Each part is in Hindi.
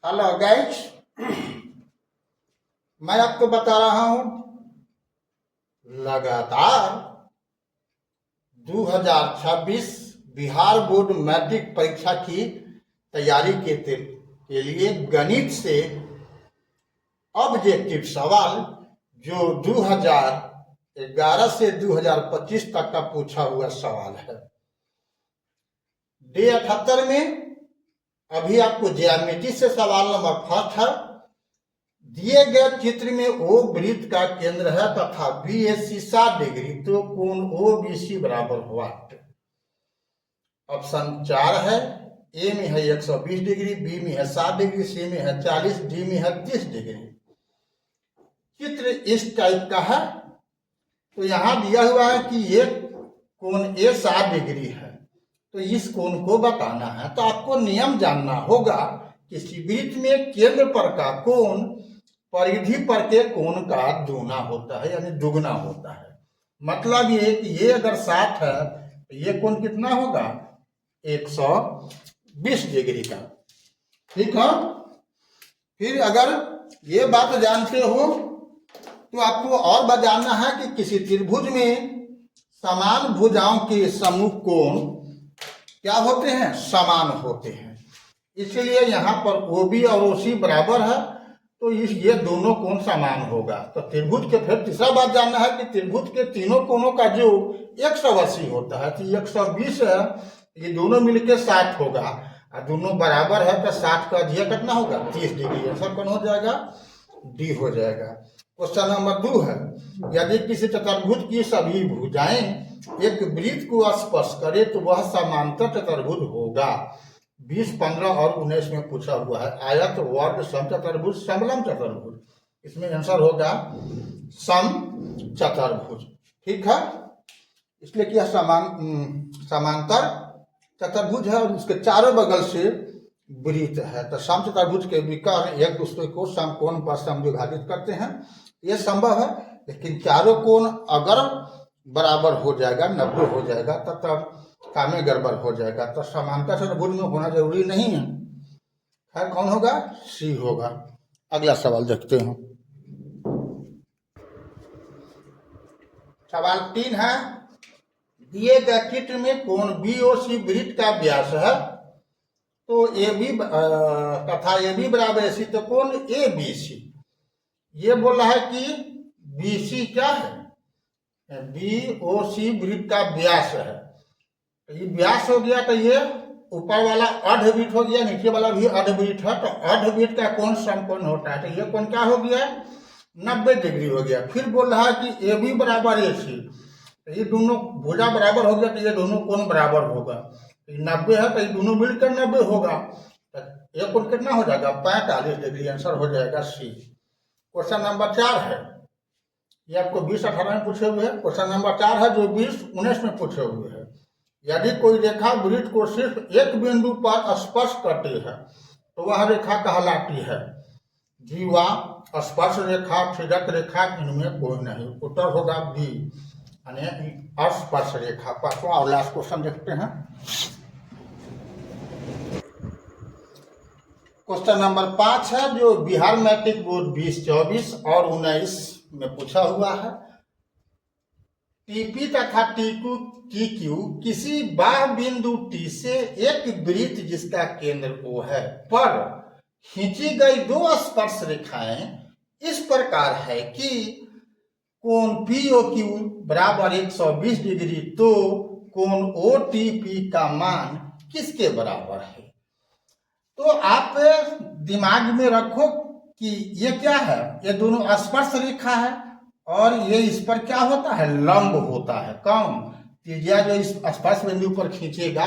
हेलो गाइस, मैं आपको बता रहा हूं लगातार 2026 बिहार बोर्ड मैट्रिक परीक्षा की तैयारी के लिए गणित से ऑब्जेक्टिव सवाल जो 2011 से 2025 तक का पूछा हुआ सवाल है। डे 78 में अभी आपको ज्यामिति से सवाल नंबर फर्स्ट है। दिए गए चित्र में ओ वृत्त का केंद्र है तथा BAC 60 डिग्री, तो कोण OBC बराबर हुआ। ऑप्शन 4 है। ए में है 120 डिग्री, बी में है 60 डिग्री, सी में है 40, डी में है 30 डिग्री। चित्र इस टाइप का है। तो यहां दिया हुआ है कि ये कोण ए 60 डिग्री है, तो इस कोण को बताना है। तो आपको नियम जानना होगा कि किसी वृत्त में केंद्र पर का कोण परिधि पर के कोण का दूना होता है, यानी दुगना होता है। मतलब ये कि ये अगर 60 है तो ये कोण कितना होगा? 120 डिग्री का। ठीक है। फिर अगर ये बात जानते हो तो आपको और बताना है कि किसी त्रिभुज में समान भुजाओं के समूह कोण क्या होते हैं? समान होते हैं। इसलिए यहाँ पर OB और OC बराबर है, तो ये दोनों कोण समान होगा। तो त्रिभुज के फिर तीसरा बात जानना है कि त्रिभुज के तीनों कोणों का जो 180 होता है, तो 120 है, ये दोनों मिलके 60 होगा, और दोनों बराबर है तो 60 का अधिया कितना होगा? 30 डिग्री। आंसर कौन हो जाएगा? डी हो जाएगा। क्वेश्चन नंबर 2 है। यदि किसी चतुर्भुज की सभी भुजाएं एक वृत्त को स्पर्श करे तो वह समांतर चतुर्भुज होगा। 20, 15 और 19 में पूछा हुआ है। आयत, वर्ग, समचतुर्भुज, समलंब चतुर्भुज। इसमें आंसर होगा समचतुर्भुज। ठीक है। इसलिए कि समांतर चतुर्भुज है और इसके चारों बगल से वृत्त है। तो समचतुर्भुज के विकर्ण एक दूसरे को समकोण पर समविभाजित करते हैं, यह संभव है। लेकिन चारों कोण अगर बराबर हो जाएगा, 90 हो जाएगा, तब काम में गड़बड़ हो जाएगा। तो समांतर चतुर्भुज में होना जरूरी नहीं है। खैर कौन होगा? सी होगा। अगला सवाल देखते हैं। सवाल 3 है। दिए गए चित्र में कोण BOC वृत्त का व्यास है, तो AB तथा AB बराबर AC, तो कोण ABC। ये बोल रहा है कि BC क्या है? BOC वृत्त का व्यास है। ये व्यास हो गया, तो ये ऊपर वाला अर्धवृत्त हो गया, नीचे वाला भी अर्धवृत्त है। तो अर्धवृत्त का कोण समकोण होता है, तो ये कोण क्या हो गया? 90 डिग्री हो गया। फिर बोल रहा है कि AB बराबर AC, तो ये दोनों भुजा बराबर हो गया, तो ये दोनों कोण बराबर होगा। 90 है तो ये दोनों मिलकर 90 होगा। तो ये कोण कितना हो जाएगा? 45 डिग्री। आंसर हो जाएगा सी। क्वेश्चन नंबर 4 है। ये आपको 20, 18 में पूछे हुए हैं। क्वेश्चन नंबर 4 है जो 20, 19 में पूछे हुए हैं। यदि कोई रेखा वृत्त को सिर्फ एक बिंदु पर स्पर्श करती है तो वह रेखा कहलाती है। जीवा, स्पर्श रेखा, छेदक रेखा, इनमें कोई नहीं। उत्तर होगा बी, यानी स्पर्श रेखा। पांचवा और लास्ट क्वेश्चन देखते हैं। क्वेश्चन नंबर 5 है जो बिहार मैट्रिक बोर्ड 20, 24 और 19 में पूछा हुआ है। TP तथा TQ किसी बाह्य बिंदु T से एक वृत्त जिसका केंद्र O है पर खींची गई दो स्पर्श रेखाएं इस प्रकार है कि कोण POQ बराबर 120 डिग्री, तो कोण OTP का मान किसके बराबर है? तो आप दिमाग में रखो कि ये क्या है? ये दोनों स्पर्श रेखा है और ये इस पर क्या होता है? लंब होता है। कौन? त्रिज्या जो इस स्पर्श बिंदु पर खींचेगा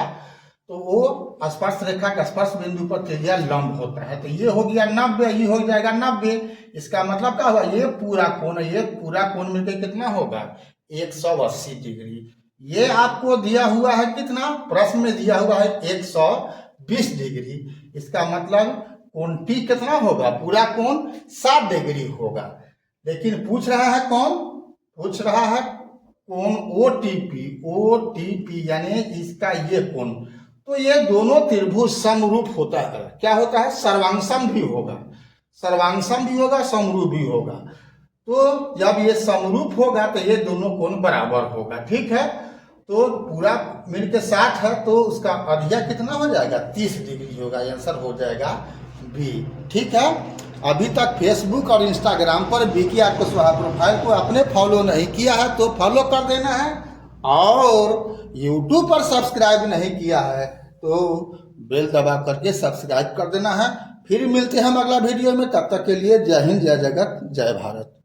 तो वो स्पर्श रेखा के स्पर्श बिंदु पर त्रिज्या लंब होता है। तो ये हो गया 90, ये हो जाएगा 90। इसका मतलब क्या हुआ? ये पूरा कोण मिलकर कितना होगा? 180 डिग्री। ये आपको दिया हुआ है कितना? प्रश्न में दिया हुआ है 120 डिग्री। इसका मतलब कोण T कितना होगा? पूरा कोण 60 डिग्री होगा। लेकिन पूछ रहा है कौन? पूछ रहा है कोण OTP यानी इसका ये कोण तो ये दोनों त्रिभुज समरूप होता है। क्या होता है? सर्वांगसम भी होगा, सर्वांगसम भी होगा, समरूप भी होगा। तो जब ये समरूप होगा तो ये दोनों कोण बराबर होगा। ठीक है, तो पूरा मिलकर 60 है, तो उसका अधिया कितना हो जाएगा? 30 डिग्री होगा। आंसर हो जाएगा बी। ठीक है, अभी तक फेसबुक और इंस्टाग्राम पर विकी आर कुशवाहा प्रोफाइल को आपने फॉलो नहीं किया है तो फॉलो कर देना है, और यूट्यूब पर सब्सक्राइब नहीं किया है तो बेल दबा करके सब्सक्राइब कर देना है। फिर मिलते हैं हम अगला वीडियो में, तब तक के लिए जय हिंद, जय जगत, जय भारत।